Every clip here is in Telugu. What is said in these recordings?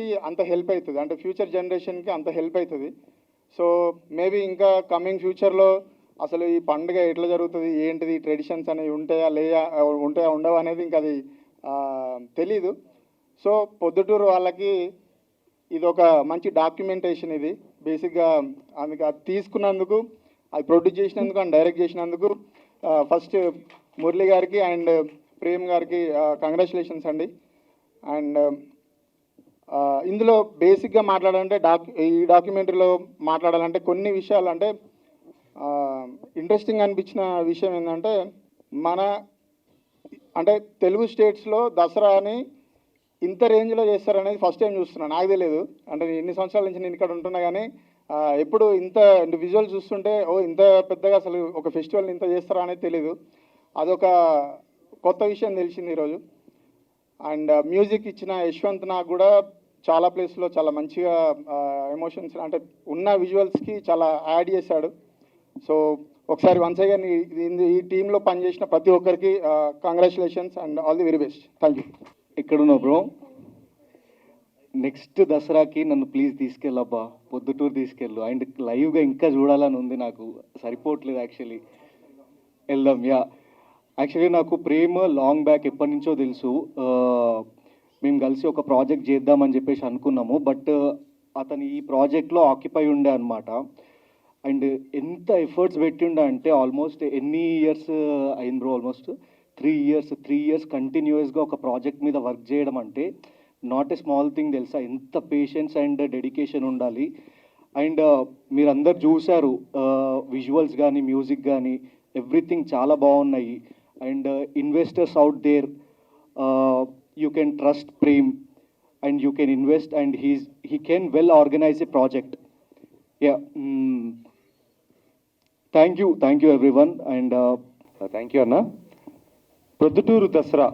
యూత్కి అంత హెల్ప్ అవుతుంది, అంటే ఫ్యూచర్ జనరేషన్కి అంత హెల్ప్ అవుతుంది. సో మేబీ ఇంకా కమింగ్ ఫ్యూచర్లో అసలు ఈ పండుగ ఎట్లా జరుగుతుంది, ఏంటిది, ట్రెడిషన్స్ అనేవి ఉంటాయా ఉండవా అనేది ఇంకా అది తెలీదు. సో పొద్దుటూరు వాళ్ళకి ఇది ఒక మంచి డాక్యుమెంటేషన్. ఇది బేసిక్గా అందుకు అది తీసుకున్నందుకు, అది ప్రొడ్యూస్ చేసినందుకు అండ్ డైరెక్ట్ చేసినందుకు ఫస్ట్ మురళి గారికి అండ్ ప్రేమ్ గారికి కంగ్రాచులేషన్స్ అండి. అండ్ ఇందులో బేసిక్గా మాట్లాడాలంటే ఈ డాక్యుమెంటరీలో మాట్లాడాలంటే కొన్ని విషయాలు అంటే ఇంట్రెస్టింగ్ అనిపించిన విషయం ఏంటంటే అంటే తెలుగు స్టేట్స్లో దసరాని ఇంత రేంజ్లో చేస్తారనేది ఫస్ట్ టైం చూస్తున్నాను. నాకు తెలియదు, అంటే ఎన్ని సంవత్సరాల నుంచి నేను ఇక్కడ ఉంటున్నా కానీ ఎప్పుడు ఇంత విజువల్ చూస్తుంటే ఇంత పెద్దగా అసలు ఒక ఫెస్టివల్ని ఇంత చేస్తారా అనేది తెలీదు. అదొక కొత్త విషయం తెలిసింది ఈరోజు. అండ్ మ్యూజిక్ ఇచ్చిన యశ్వంత్ నాకు కూడా చాలా ప్లేస్లో చాలా మంచిగా ఎమోషన్స్ అంటే ఉన్న విజువల్స్కి చాలా యాడ్ చేశాడు. సో ఒకసారి వన్స్ అగైన్ ఈ టీంలో పనిచేసిన ప్రతి ఒక్కరికి congratulations and all the very best. Thank you. ఎక్కడున్నావు బ్రో? నెక్స్ట్ దసరాకి నన్ను ప్లీజ్ తీసుకెళ్ళబ్బా, పొద్దుటూరు తీసుకెళ్ళు. అండ్ లైవ్గా ఇంకా చూడాలని ఉంది, నాకు సరిపోవట్లేదు యాక్చువల్లీ. వెళ్దాం. యాక్చువల్లీ నాకు ప్రేమ్ లాంగ్ బ్యాక్ ఎప్పటి నుంచో తెలుసు. మేము కలిసి ఒక ప్రాజెక్ట్ చేద్దామని చెప్పేసి అనుకున్నాము. బట్ అతను ఈ ప్రాజెక్ట్లో ఆక్యుపై ఉండే అనమాట. అండ్ ఎంత ఎఫర్ట్స్ పెట్టిండా అంటే ఆల్మోస్ట్ ఎన్ని ఇయర్స్ అయింది బ్రో? ఆల్మోస్ట్ 3 ఇయర్స్ కంటిన్యూస్గా ఒక ప్రాజెక్ట్ మీద వర్క్ చేయడం అంటే నాట్ ఏ స్మాల్ థింగ్ తెలుసా. ఎంత పేషెన్స్ అండ్ డెడికేషన్ ఉండాలి. అండ్ మీరందరు చూశారు విజువల్స్ కానీ మ్యూజిక్ కానీ ఎవ్రీథింగ్ చాలా బాగున్నాయి. And investors out there, you can trust Prem and you can invest, and he can well organize a project. Thank you everyone. And thank you అన్న. ప్రొద్దుటూరు దసరా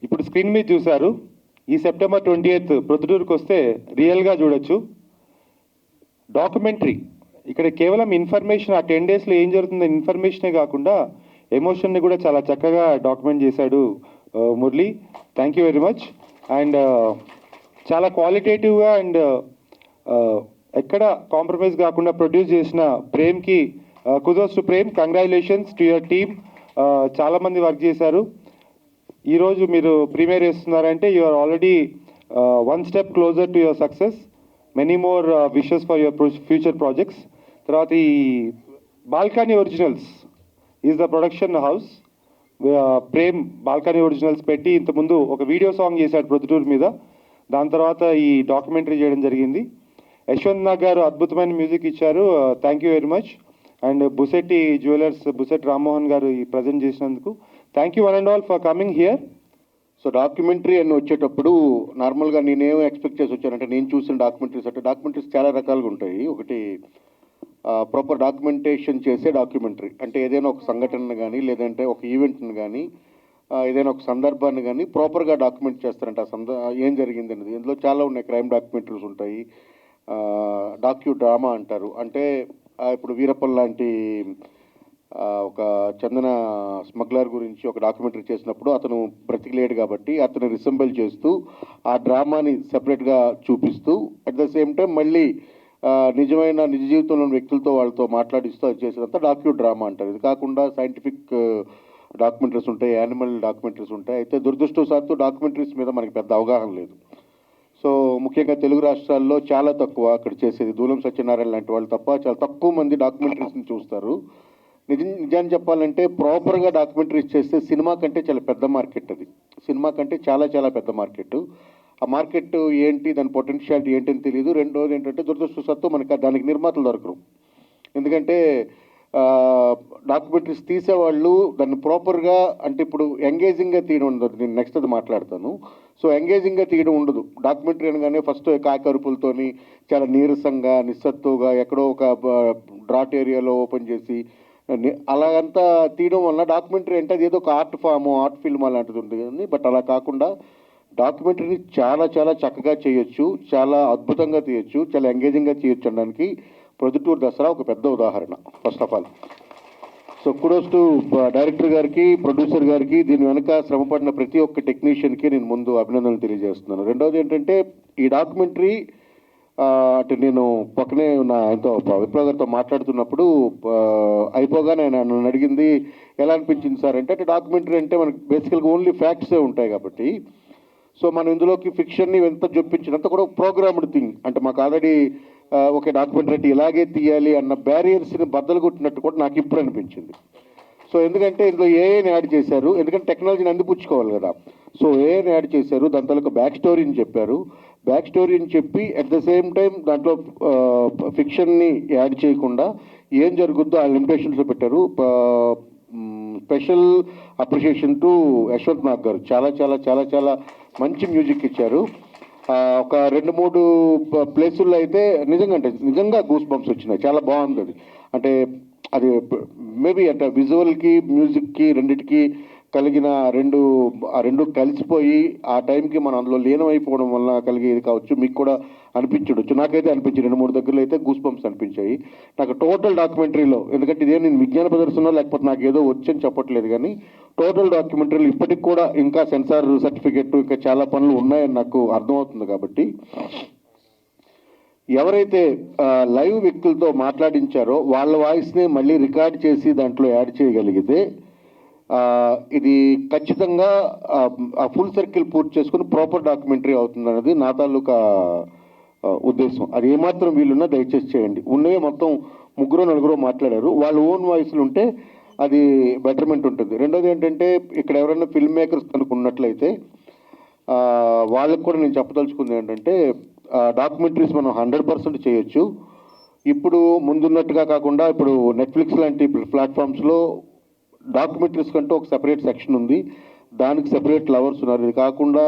ఇప్పుడు స్క్రీన్ మీద చూశారు. ఈ సెప్టెంబర్ 28 ప్రొద్దుటూరుకు వస్తే రియల్గా చూడొచ్చు. డాక్యుమెంటరీ ఇక్కడ కేవలం ఇన్ఫర్మేషన్, ఆ 10 డేస్లో ఏం జరుగుతుందో ఇన్ఫర్మేషనే కాకుండా ఎమోషన్ని కూడా చాలా చక్కగా డాక్యుమెంట్ చేశాడు Murali. Thank you very much. And చాలా క్వాలిటేటివ్గా అండ్ ఎక్కడ కాంప్రమైజ్ కాకుండా ప్రొడ్యూస్ చేసిన ప్రేమ్కి kudos to Prem. Congratulations to your team. చాలామంది వర్క్ చేశారు. ఈరోజు మీరు ప్రీమియర్ చేస్తున్నారంటే you are already 1 step closer to your success. Many more wishes for your future projects. తర్వాత ఈ balcony originals is the production house. Prem balcony originals పెట్టి ఇంతకుముందు ఒక వీడియో సాంగ్ చేశాడు ప్రొద్దుటూరు మీద. దాని తర్వాత ఈ డాక్యుమెంటరీ చేయడం జరిగింది. యశ్వంత్ నాగ్ గారు అద్భుతమైన మ్యూజిక్ ఇచ్చారు. Thank you very much. And Busetti jewellers, Busetti Rammohan గారు ఈ ప్రజెంట్ చేసినందుకు thank you one and all for coming here. So documentary అని వచ్చేటప్పుడు నార్మల్గా నేనేం ఎక్స్పెక్ట్ చేసి వచ్చానంటే, నేను చూసిన డాక్యుమెంటరీస్ అంటే డాక్యుమెంటరీస్ చాలా రకాలుగా ఉంటాయి. ఒకటి ప్రాపర్ డాక్యుమెంటేషన్ చేసే డాక్యుమెంటరీ అంటే ఏదైనా ఒక సంఘటన కానీ లేదంటే ఒక ఈవెంట్ని కానీ ఏదైనా ఒక సందర్భాన్ని కానీ ప్రాపర్గా డాక్యుమెంట్ చేస్తారంట. ఏం జరిగింది అనేది ఇందులో చాలా ఉన్నాయి. క్రైమ్ డాక్యుమెంటరీస్ ఉంటాయి, డాక్యూ డ్రామా అంటారు. అంటే ఇప్పుడు వీరప్పన్ లాంటి ఒక చందన స్మగ్లర్ గురించి ఒక డాక్యుమెంటరీ చేసినప్పుడు అతను బ్రతికిలేడు కాబట్టి అతను రిసెంబుల్ చేస్తూ ఆ డ్రామాని సెపరేట్గా చూపిస్తూ అట్ ద సేమ్ టైం మళ్ళీ నిజ జీవితంలోని వ్యక్తులతో వాళ్ళతో మాట్లాడిస్తూ అది చేసినంత డాక్యూ డ్రామా అంటారు. ఇది కాకుండా సైంటిఫిక్ డాక్యుమెంటరీస్ ఉంటాయి, యానిమల్ డాక్యుమెంటరీస్ ఉంటాయి. అయితే దురదృష్టవశాత్తు డాక్యుమెంటరీస్ మీద మనకి పెద్ద అవగాహన లేదు. సో ముఖ్యంగా తెలుగు రాష్ట్రాల్లో చాలా తక్కువ అక్కడ చేసేది. దూలం సత్యనారాయణ లాంటి వాళ్ళు తప్ప చాలా తక్కువ మంది డాక్యుమెంటరీస్ని చూస్తారు. నిజాన్ని చెప్పాలంటే ప్రాపర్గా డాక్యుమెంటరీస్ చేస్తే సినిమా కంటే చాలా పెద్ద మార్కెట్. అది సినిమా కంటే చాలా చాలా పెద్ద మార్కెట్. ఆ మార్కెట్ ఏంటి, దాని పొటెన్షియాలిటీ ఏంటని తెలియదు. రెండోది ఏంటంటే దురదృష్టవశాత్తు మనకి దానికి నిర్మాతలు దొరకరు. ఎందుకంటే డాక్యుమెంటరీస్ తీసేవాళ్ళు దాన్ని ప్రాపర్గా అంటే ఇప్పుడు ఎంగేజింగ్గా తీయడం ఉండదు. నేను నెక్స్ట్ అది మాట్లాడతాను. సో ఎంగేజింగ్గా తీయడం ఉండదు. డాక్యుమెంటరీ అనగానే ఫస్ట్ కాకరుపులతోని చాలా నీరసంగా నిస్సత్తుగా ఎక్కడో ఒక డ్రాట్ ఏరియాలో ఓపెన్ చేసి అలాగంతా తీయడం వల్ల డాక్యుమెంటరీ అంటే అది ఏదో ఒక ఆర్ట్ ఫిల్మ్ అలాంటిది ఉంటుంది. బట్ అలా కాకుండా డాక్యుమెంటరీని చాలా చాలా చక్కగా చేయొచ్చు, చాలా అద్భుతంగా తీయొచ్చు, చాలా ఎంగేజింగ్గా చేయొచ్చు అనడానికి ప్రొద్దుటూరు దసరా ఒక పెద్ద ఉదాహరణ. First of all so kudos to director గారికి, ప్రొడ్యూసర్ గారికి, దీని వెనక శ్రమపడిన ప్రతి ఒక్క టెక్నీషియన్కి నేను ముందు అభినందనలు తెలియజేస్తున్నాను. రెండవది ఏంటంటే ఈ డాక్యుమెంటరీ అంటే నేను పక్కనే నా ఎంతో విప్లవ్ గారితో మాట్లాడుతున్నప్పుడు అయిపోగానే నన్ను అడిగింది ఎలా అనిపించింది సార్ అంటే డాక్యుమెంటరీ అంటే మనకి బేసికల్గా ఓన్లీ ఫ్యాక్ట్సే ఉంటాయి కాబట్టి సో మనం ఇందులోకి ఫిక్షన్ని ఎంత జొప్పించినంత కూడా ప్రోగ్రామ్డ్ థింగ్ అంటే మాకు ఆల్రెడీ ఒక డాక్యుమెంటరీ ఇలాగే తీయాలి అన్న బ్యారియర్స్ని బద్దలు కొట్టినట్టు కూడా నాకు ఇప్పుడు అనిపించింది. సో ఎందుకంటే ఇందులో ఏఐని యాడ్ చేశారు, ఎందుకంటే టెక్నాలజీని అందిపుచ్చుకోవాలి కదా. సో ఏఐని యాడ్ చేశారు, దాని తర్వాత బ్యాక్ స్టోరీని చెప్పారు, బ్యాక్ స్టోరీని చెప్పి అట్ ద సేమ్ టైం దాంట్లో ఫిక్షన్ని యాడ్ చేయకుండా ఏం జరుగుద్దో ఆ లిమిటేషన్స్లో పెట్టారు. Special appreciation to Yashwant Nag గారు, చాలా చాలా చాలా చాలా మంచి మ్యూజిక్ ఇచ్చారు. ఒక 2-3 ప్లేసుల్లో అయితే నిజంగా గూస్ బంప్స్ వచ్చినాయి, చాలా బాగుంది అది. అంటే అది మేబీ అంటే విజువల్కి మ్యూజిక్కి రెండిటికి కలిగిన రెండు కలిసిపోయి ఆ టైంకి మనం అందులో లీనమైపోవడం వల్ల కలిగేది కావచ్చు, మీకు కూడా అనిపించవచ్చు. నాకైతే అనిపించింది 2-3 దగ్గరలో అయితే గూస్ బంప్స్ అనిపించాయి నాకు టోటల్ డాక్యుమెంటరీలో. ఎందుకంటే ఇదే నేను విజ్ఞాన ప్రదర్శన లేకపోతే నాకు ఏదో వచ్చని చెప్పట్లేదు, కానీ టోటల్ డాక్యుమెంటరీలో ఇప్పటికి కూడా ఇంకా సెన్సార్ సర్టిఫికెట్ ఇంకా చాలా పనులు ఉన్నాయని నాకు అర్థమవుతుంది. కాబట్టి ఎవరైతే లైవ్ వ్యక్తులతో మాట్లాడించారో వాళ్ళ వాయిస్ని మళ్ళీ రికార్డ్ చేసి దాంట్లో యాడ్ చేయగలిగితే ఇది ఖచ్చితంగా ఆ ఫుల్ సర్కిల్ పూర్తి చేసుకుని ప్రాపర్ డాక్యుమెంటరీ అవుతుంది అనేది నా తాలూకా ఉద్దేశం. అది ఏమాత్రం వీలున్నా దయచేసి చేయండి. ఉన్నవే మొత్తం 3-4 మాట్లాడారు, వాళ్ళ ఓన్ వాయిస్లు ఉంటే అది బెటర్మెంట్ ఉంటుంది. రెండోది ఏంటంటే ఇక్కడ ఎవరైనా ఫిల్మ్ మేకర్స్ కనుక్కున్నట్లయితే వాళ్ళకు కూడా నేను చెప్పదలుచుకుంది ఏంటంటే డాక్యుమెంటరీస్ మనం 100% చేయొచ్చు. ఇప్పుడు ముందున్నట్టుగా కాకుండా ఇప్పుడు నెట్ఫ్లిక్స్ లాంటి ప్లాట్ఫామ్స్లో డాక్యుమెంటరీస్ కంటూ ఒక సెపరేట్ సెక్షన్ ఉంది, దానికి సెపరేట్ లవర్స్ ఉన్నారు. ఇది కాకుండా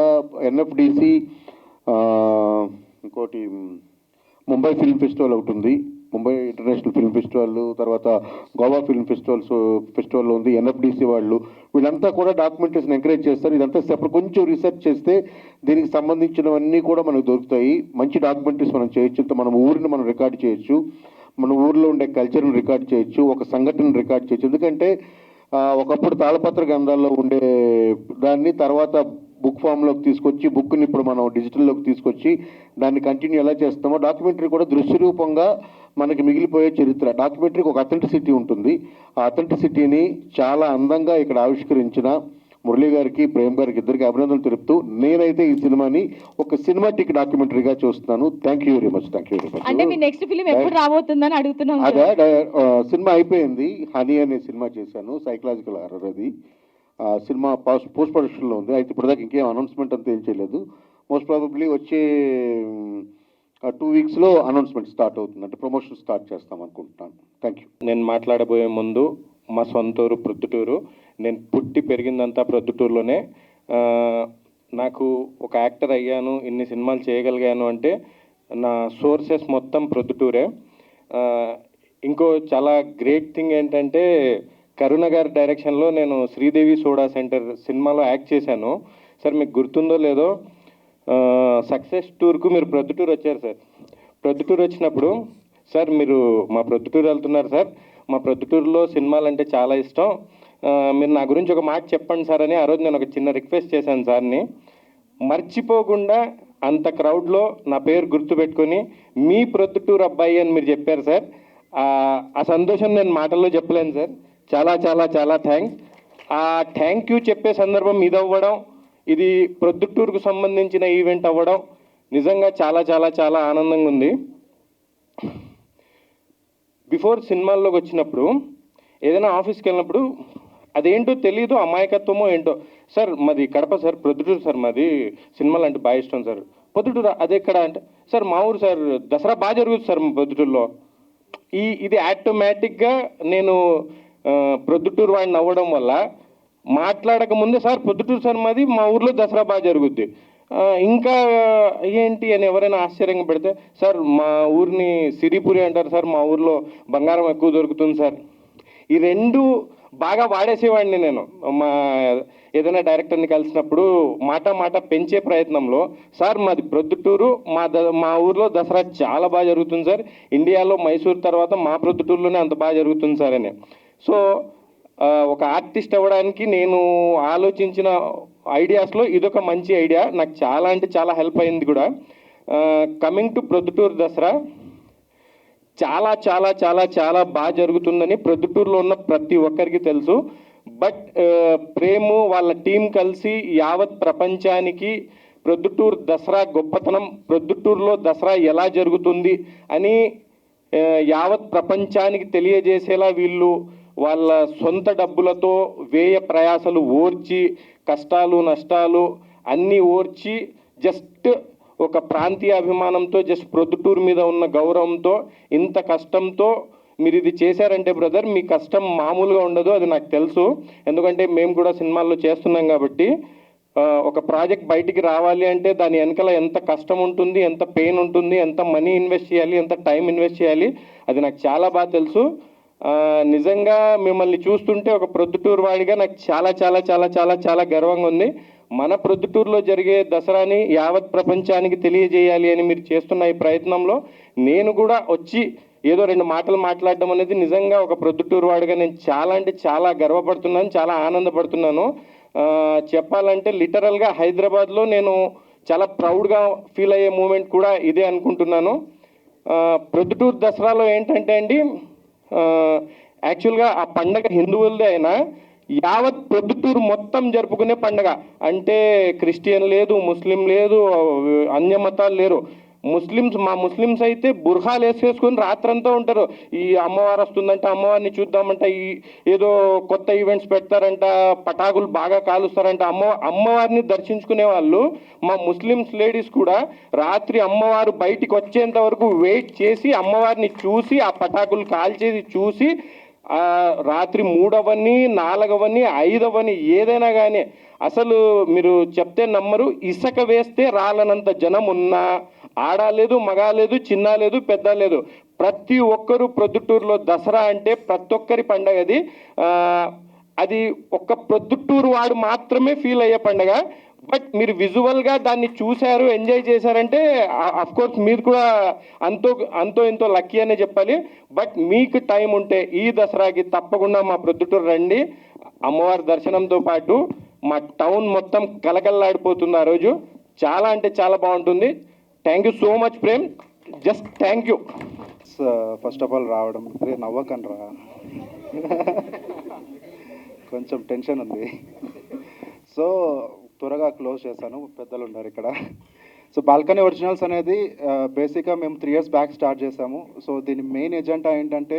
ఎన్ఎఫ్డిసి, ఇంకోటి ముంబై ఫిల్మ్ ఫెస్టివల్ ఒకటి ఉంది, ముంబై ఇంటర్నేషనల్ ఫిల్మ్ ఫెస్టివల్, తర్వాత గోవా ఫిల్మ్ ఫెస్టివల్ ఉంది, ఎన్ఎఫ్డిసి వాళ్ళు వీళ్ళంతా కూడా డాక్యుమెంటరీస్ని ఎంకరేజ్ చేస్తారు. ఇదంతా సెపరేట్ కొంచెం రీసెర్చ్ చేస్తే దీనికి సంబంధించినవన్నీ కూడా మనకు దొరుకుతాయి. మంచి డాక్యుమెంటరీస్ మనం చేయొచ్చు, మన ఊరిని మనం రికార్డ్ చేయొచ్చు, మన ఊరిలో ఉండే కల్చర్ని రికార్డ్ చేయొచ్చు, ఒక సంఘటనను రికార్డ్ చేయొచ్చు. ఎందుకంటే ఒకప్పుడు తాళపత్ర గ్రంథాల్లో ఉండే దాన్ని తర్వాత బుక్ ఫామ్లోకి తీసుకొచ్చి బుక్ని ఇప్పుడు మనం డిజిటల్లోకి తీసుకొచ్చి దాన్ని కంటిన్యూ ఎలా చేస్తామో డాక్యుమెంటరీ కూడా దృశ్య రూపంగా మనకి మిగిలిపోయే చరిత్ర. డాక్యుమెంటరీకి ఒక అథెంటిసిటీ ఉంటుంది. ఆ అథెంటిసిటీని చాలా అందంగా ఇక్కడ ఆవిష్కరించిన మురళీ గారికి, ప్రేమ్ గారికి ఇద్దరికి అభినందనలు తెలుపుతూ నేనైతే ఈ సినిమాని ఒక సినిమాటిక్ డాక్యుమెంటరీగా చూస్తున్నాను. Thank you very much. అంటే మీ నెక్స్ట్ ఫిలిం ఎప్పుడు రాబోతుందని అడుగుతున్నాం. అదే సినిమా అయిపోయింది, హనీ అనే సినిమా చేశాను, సైకలాజికల్ హారర్. అది సినిమా పోస్ట్ ప్రొడక్షన్లో ఉంది. అయితే ఇప్పటిదాకా ఇంకేం అనౌన్స్మెంట్ అంతా ఏం చేయలేదు. మోస్ట్ ప్రాబబ్లీ వచ్చే 2 వీక్స్లో అనౌన్స్మెంట్ స్టార్ట్ అవుతుంది, అంటే ప్రమోషన్ స్టార్ట్ చేస్తాం అనుకుంటున్నాను. Thank you. నేను మాట్లాడబోయే ముందు మా సొంతూరు ప్రొద్దుటూరు, నేను పుట్టి పెరిగిందంతా ప్రొద్దుటూరులోనే. నాకు ఒక యాక్టర్ అయ్యాను, ఇన్ని సినిమాలు చేయగలిగాను అంటే నా సోర్సెస్ మొత్తం ప్రొద్దుటూరే. ఇంకో చాలా గ్రేట్ థింగ్ ఏంటంటే కరుణ గారి డైరెక్షన్లో నేను శ్రీదేవి సోడా సెంటర్ సినిమాలో యాక్ట్ చేశాను. సార్ మీకు గుర్తుందో లేదో, సక్సెస్ టూర్కు మీరు ప్రొద్దుటూరు వచ్చారు సార్. ప్రొద్దుటూరు వచ్చినప్పుడు సార్ మీరు మా ప్రొద్దుటూరు వెళ్తున్నారు సార్, మా ప్రొద్దుటూరులో సినిమాలు అంటే చాలా ఇష్టం, మీరు నా గురించి ఒక మాట చెప్పండి సార్ అని ఆ రోజు నేను ఒక చిన్న రిక్వెస్ట్ చేశాను సార్ని. మర్చిపోకుండా అంత క్రౌడ్లో నా పేరు గుర్తుపెట్టుకొని మీ ప్రొద్దుటూరు అబ్బాయి అని మీరు చెప్పారు సార్. ఆ సంతోషం నేను మాటల్లో చెప్పలేను సార్. చాలా చాలా చాలా థ్యాంక్స్. ఆ థ్యాంక్ యూ చెప్పే సందర్భం ఇది అవ్వడం, ఇది ప్రొద్దుటూరుకు సంబంధించిన ఈవెంట్ అవ్వడం నిజంగా చాలా చాలా చాలా ఆనందంగా ఉంది. బిఫోర్ సినిమాల్లోకి వచ్చినప్పుడు ఏదైనా ఆఫీస్కి వెళ్ళినప్పుడు అదేంటో తెలియదు, అమాయకత్వమో ఏంటో, సార్ మాది కడప సార్, ప్రొద్దుటూరు సార్, మాది సినిమాలు అంటే బాగా ఇష్టం సార్. పొద్దుటూరు అది ఎక్కడ అంటే, సార్ మా ఊరు సార్, దసరా బాగా జరుగుతుంది సార్ మా ప్రొద్దుటూరులో. ఇది ఆటోమేటిక్గా నేను ప్రొద్దుటూరు వాడిని అవ్వడం వల్ల మాట్లాడక ముందే సార్ ప్రొద్దుటూరు సార్ మాది, మా ఊర్లో దసరా బాగా జరుగుద్ది, ఇంకా ఏంటి అని ఎవరైనా ఆశ్చర్యంగా పెడితే, సార్ మా ఊరిని సిరిపురి అంటారు సార్, మా ఊర్లో బంగారం ఎక్కువ దొరుకుతుంది సార్. ఈ రెండు బాగా వాడేసేవాడిని నేను. మా ఏదైనా డైరెక్టర్ని కలిసినప్పుడు మాట పెంచే ప్రయత్నంలో, సార్ మాది ప్రొద్దుటూరు, మా ఊర్లో దసరా చాలా బాగా జరుగుతుంది సార్, ఇండియాలో మైసూర్ తర్వాత మా ప్రొద్దుటూరులోనే అంత బాగా జరుగుతుంది సార్ అని. సో ఒక ఆర్టిస్ట్ అవ్వడానికి నేను ఆలోచించిన ఐడియాస్లో ఇదొక మంచి ఐడియా. నాకు చాలా అంటే చాలా హెల్ప్ అయింది కూడా. కమింగ్ టు ప్రొద్దుటూరు దసరా చాలా చాలా చాలా చాలా బాగా జరుగుతుందని ప్రొద్దుటూరులో ఉన్న ప్రతి ఒక్కరికి తెలుసు. బట్ ప్రేము వాళ్ళ టీం కలిసి యావత్ ప్రపంచానికి ప్రొద్దుటూరు దసరా గొప్పతనం, ప్రొద్దుటూరులో దసరా ఎలా జరుగుతుంది అని యావత్ ప్రపంచానికి తెలియజేసేలా వీళ్ళు వాళ్ళ సొంత డబ్బులతో వ్యయ ప్రయాసలు ఓర్చి, కష్టాలు నష్టాలు అన్నీ ఓర్చి, జస్ట్ ఒక ప్రాంతీయ అభిమానంతో, జస్ట్ ప్రొద్దుటూరు మీద ఉన్న గౌరవంతో, ఇంత కష్టంతో మీరు ఇది చేశారంటే బ్రదర్, మీ కష్టం మామూలుగా ఉండదు, అది నాకు తెలుసు. ఎందుకంటే మేము కూడా సినిమాల్లో చేస్తున్నాం కాబట్టి. ఒక ప్రాజెక్ట్ బయటికి రావాలి అంటే దాని వెనకాల ఎంత కష్టం ఉంటుంది, ఎంత పెయిన్ ఉంటుంది, ఎంత మనీ ఇన్వెస్ట్ చేయాలి, ఎంత టైం ఇన్వెస్ట్ చేయాలి, అది నాకు చాలా బాగా తెలుసు. నిజంగా మిమ్మల్ని చూస్తుంటే ఒక ప్రొద్దుటూరు వాడిగా నాకు చాలా చాలా చాలా చాలా చాలా గర్వంగా ఉంది. మన ప్రొద్దుటూరులో జరిగే దసరాని యావత్ ప్రపంచానికి తెలియజేయాలి అని మీరు చేస్తున్న ఈ ప్రయత్నంలో నేను కూడా వచ్చి ఏదో 2 మాటలు మాట్లాడడం అనేది నిజంగా ఒక ప్రొద్దుటూరు వాడిగా నేను చాలా అంటే చాలా గర్వపడుతున్నాను, చాలా ఆనందపడుతున్నాను. చెప్పాలంటే లిటరల్గా హైదరాబాద్లో నేను చాలా ప్రౌడ్గా ఫీల్ అయ్యే మూమెంట్ కూడా ఇదే అనుకుంటున్నాను. ప్రొద్దుటూరు దసరాలో ఏంటంటే అండి, యాక్చువల్గా ఆ పండగ హిందువులదే అయినా యావత్ ప్రొద్దుటూరు మొత్తం జరుపుకునే పండగ. అంటే క్రిస్టియన్ లేదు, ముస్లిం లేదు, అన్య మతాలు లేరు. మా ముస్లిమ్స్ అయితే బుర్హాలు వేసేసుకొని రాత్రంతా ఉంటారు. ఈ అమ్మవారు వస్తుందంట, అమ్మవారిని చూద్దామంట, ఈ ఏదో కొత్త ఈవెంట్స్ పెడతారంట, పటాకులు బాగా కాలుస్తారంట. అమ్మవారిని దర్శించుకునే వాళ్ళు, మా ముస్లిమ్స్ లేడీస్ కూడా రాత్రి అమ్మవారు బయటికి వచ్చేంత వరకు వెయిట్ చేసి అమ్మవారిని చూసి ఆ పటాకులు కాల్చేసి చూసి రాత్రి 3అవని 4అవని 5అవని ఏదైనా కానీ అసలు మీరు చెప్తే నమ్మరు, ఇసుక వేస్తే రాలనంత జనం ఉన్నా, ఆడలేదు, మగ లేదు, చిన్న లేదు, పెద్ద లేదు, ప్రతి ఒక్కరూ ప్రొద్దుటూరులో దసరా అంటే ప్రతి ఒక్కరి పండగ అది. అది ఒక్క ప్రొద్దుటూరు వాడు మాత్రమే ఫీల్ అయ్యే పండగ. బట్ మీరు విజువల్గా దాన్ని చూశారు, ఎంజాయ్ చేశారంటే అఫ్కోర్స్ మీరు కూడా అంతో ఎంతో లక్కీ అనే చెప్పాలి. బట్ మీకు టైం ఉంటే ఈ దసరాకి తప్పకుండా మా ప్రొద్దుటూరు రండి. అమ్మవారి దర్శనంతో పాటు మా టౌన్ మొత్తం కలకల్లాడిపోతుంది ఆ రోజు. చాలా అంటే చాలా బాగుంటుంది. Thank you so much Prem, just thank you. First of all రావడం నవ్వకండి రా, కొంచెం టెన్షన్ ఉంది. సో త్వరగా క్లోజ్ చేశాను, పెద్దలు ఉన్నారు ఇక్కడ. సో బాల్కనీ ఒరిజినల్స్ అనేది బేసిక్గా మేము 3 years బ్యాక్ స్టార్ట్ చేసాము. సో దీని మెయిన్ ఎజెండా ఏంటంటే,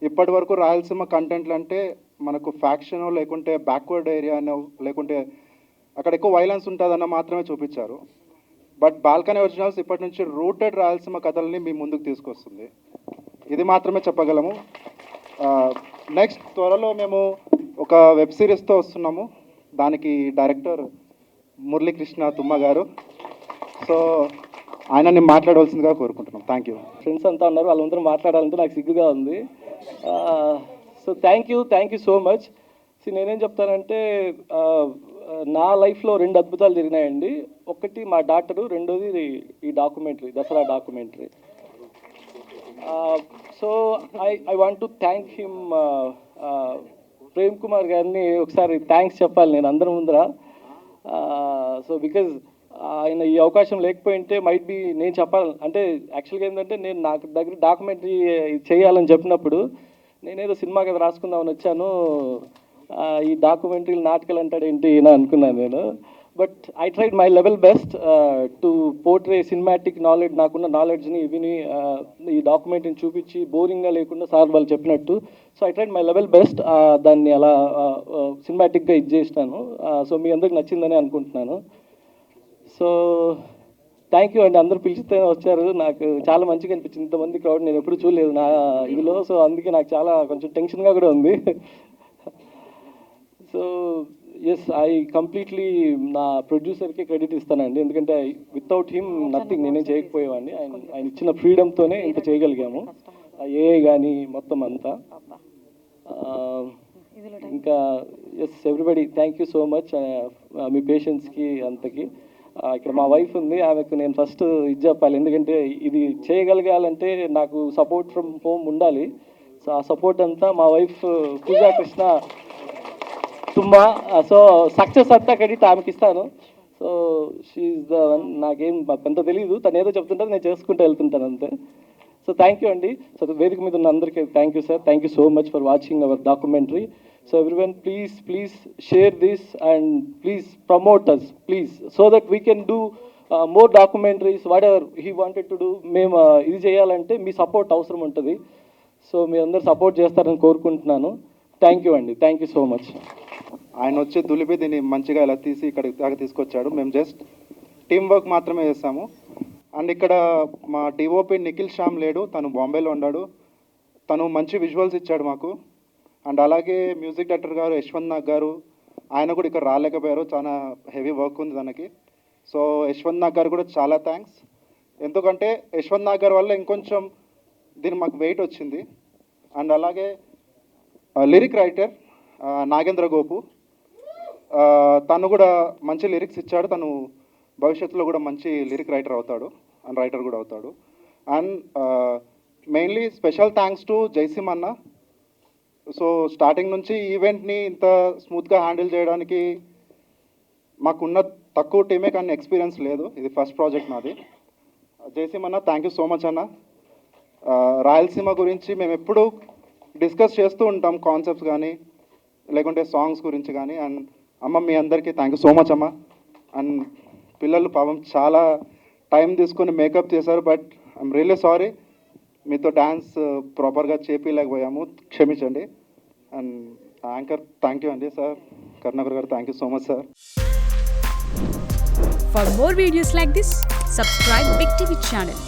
ఇప్పటి వరకు రాయలసీమ కంటెంట్లు అంటే మనకు ఫ్యాక్షన్ లేకుంటే బ్యాక్వర్డ్ ఏరియానో లేకుంటే అక్కడ ఎక్కువ వైలెన్స్ ఉంటుందన్న మాత్రమే చూపించారు. బట్ బాల్కనీ ఒరిజినల్స్ ఇప్పటి నుంచి రూటెడ్ రాయలసీమ కథల్ని మీ ముందుకు తీసుకొస్తుంది. ఇది మాత్రమే చెప్పగలము. నెక్స్ట్ త్వరలో మేము ఒక వెబ్ సిరీస్తో వస్తున్నాము. దానికి డైరెక్టర్ మురళీకృష్ణ తుమ్మ గారు. సో ఆయనని మాట్లాడవలసిందిగా కోరుకుంటున్నాం. Thank you. ఫ్రెండ్స్ అంతా ఉన్నారు, వాళ్ళందరూ మాట్లాడాలంటే నాకు సిగ్గుగా ఉంది. So thank you so much. నేనేం చెప్తానంటే, నా లైఫ్లో 2 అద్భుతాలు జరిగినాయండి. ఒకటి మా డాక్టరు, రెండోది ఈ documentary, Dasara documentary. So I want to thank him, Prem Kumar గారిని ఒకసారి థ్యాంక్స్ చెప్పాలి నేను అందరి ముందర. సో బికాజ్ ఆయన ఈ అవకాశం లేకపోయింటే మైట్ బి నేను చెప్పాలి అంటే, యాక్చువల్గా ఏంటంటే నేను నాకు దగ్గర డాక్యుమెంటరీ చేయాలని చెప్పినప్పుడు నేనేదో సినిమా కథ రాసుకుందామని వచ్చాను, ఈ డాక్యుమెంటరీలు నాటకాలు అంటాడేంటి అని అనుకున్నాను నేను. But I tried my level best to portray cinematic knowledge, నాకున్న నాలెడ్జ్ని ఇవిని ఈ డాక్యుమెంటరీని చూపించి బోరింగ్గా లేకుండా సార్ వాళ్ళు చెప్పినట్టు. So I tried my level best, దాన్ని అలా సినిమాటిక్గా ఇది చేసినాను. సో మీ అందరికి నచ్చిందని అనుకుంటున్నాను. సో థ్యాంక్ యూ అండి, అందరూ పిలిస్తే వచ్చారు, నాకు చాలా మంచిగా అనిపించింది. ఇంతమంది క్రౌడ్ నేను ఎప్పుడు చూడలేదు నా ఇదిలో. సో అందుకే నాకు చాలా కొంచెం టెన్షన్గా కూడా ఉంది. సో ఎస్, ఐ కంప్లీట్లీ నా ప్రొడ్యూసర్కి క్రెడిట్ ఇస్తానండి, ఎందుకంటే వితౌట్ హిమ్ నథింగ్, నేనేం చేయకపోయేవాడిని. ఆయన ఇచ్చిన ఫ్రీడమ్తోనే ఇంత చేయగలిగాము, ఏఐ కానీ మొత్తం అంతా. ఇంకా yes everybody thank you so much మీ పేషెన్స్కి అంతకి. ఇక్కడ మా వైఫ్ ఉంది, ఆమెకు నేను ఫస్ట్ ఇది చెప్పాలి, ఎందుకంటే ఇది చేయగలగాలంటే నాకు సపోర్ట్ ఫ్రమ్ హోమ్ ఉండాలి. సో ఆ సపోర్ట్ అంతా మా వైఫ్ పూజా కృష్ణ ತುಂಬ సో సక్సెస్ అంతా క్రెడిట్ ఆమెకి ఇస్తాను. So she's the one. నాకేం అంత తెలియదు, తను ఏదో చెప్తుంటారు, నేను చేసుకుంటూ వెళ్తుంటాను అంతే. సో థ్యాంక్ యూ అండి. సో వేదిక మీద ఉన్న అందరికీ thank you sir. Thank you so much for watching our documentary. So everyone please share this and please promote us please, so that we can do more documentaries whatever he wanted to do. మేము ఇది చేయాలంటే మీ సపోర్ట్ అవసరం ఉంటుంది. సో మీ అందరు సపోర్ట్ చేస్తారని కోరుకుంటున్నాను. థ్యాంక్ యూ అండి. Thank you so much. ఆయన వచ్చి దులిపి దీన్ని మంచిగా ఇలా తీసి ఇక్కడికి దాకా తీసుకొచ్చాడు. మేము జస్ట్ టీం వర్క్ మాత్రమే చేస్తాము. అండ్ ఇక్కడ మా డిఓపి నిఖిల్ శ్యామ్ లేడు, తను బాంబేలో ఉన్నాడు. తను మంచి విజువల్స్ ఇచ్చాడు మాకు. అండ్ అలాగే మ్యూజిక్ డైరెక్టర్ గారు యశ్వంత్ నాగ్ గారు, ఆయన కూడా ఇక్కడ రాలేకపోయారు, చాలా హెవీ వర్క్ ఉంది తనకి. సో యశ్వంత్ నాగ్ గారు కూడా చాలా థ్యాంక్స్. ఎందుకంటే యశ్వంత్ నాగ్ గారి వల్ల ఇంకొంచెం దీన్ని మాకు వెయిట్ వచ్చింది. అండ్ అలాగే లిరిక్ రైటర్ నాగేంద్ర గోపు, తను కూడా మంచి లిరిక్స్ ఇచ్చాడు. తను భవిష్యత్తులో కూడా మంచి లిరిక్ రైటర్ అవుతాడు అండ్ రైటర్ కూడా అవుతాడు. And mainly special thanks to Jaisim అన్న. సో స్టార్టింగ్ నుంచి ఈవెంట్ని ఇంత స్మూత్గా హ్యాండిల్ చేయడానికి మాకున్న తక్కువ టీమే, కానీ ఎక్స్పీరియన్స్ లేదు. ఇది ఫస్ట్ ప్రాజెక్ట్ నాది. జైసిమ్ అన్న థ్యాంక్ యూ సో మచ్ అన్న. రాయలసీమ గురించి మేము ఎప్పుడు డిస్కస్ చేస్తూ ఉంటాం, కాన్సెప్ట్స్ కానీ లేకుంటే సాంగ్స్ గురించి కానీ. అండ్ అమ్మ మీ అందరికీ థ్యాంక్ యూ సో మచ్ అమ్మ. అండ్ పిల్లలు పాపం చాలా టైం తీసుకొని మేకప్ చేశారు, బట్ ఐఎమ్ రియల్లీ సారీ, మీతో డ్యాన్స్ ప్రాపర్గా చేపించలేకపోయాము, క్షమించండి. అండ్ యాంకర్ థ్యాంక్ యూ అండి సార్, కరుణాకర్ గారు thank you so much sir. For more videos like this, subscribe Big TV channel.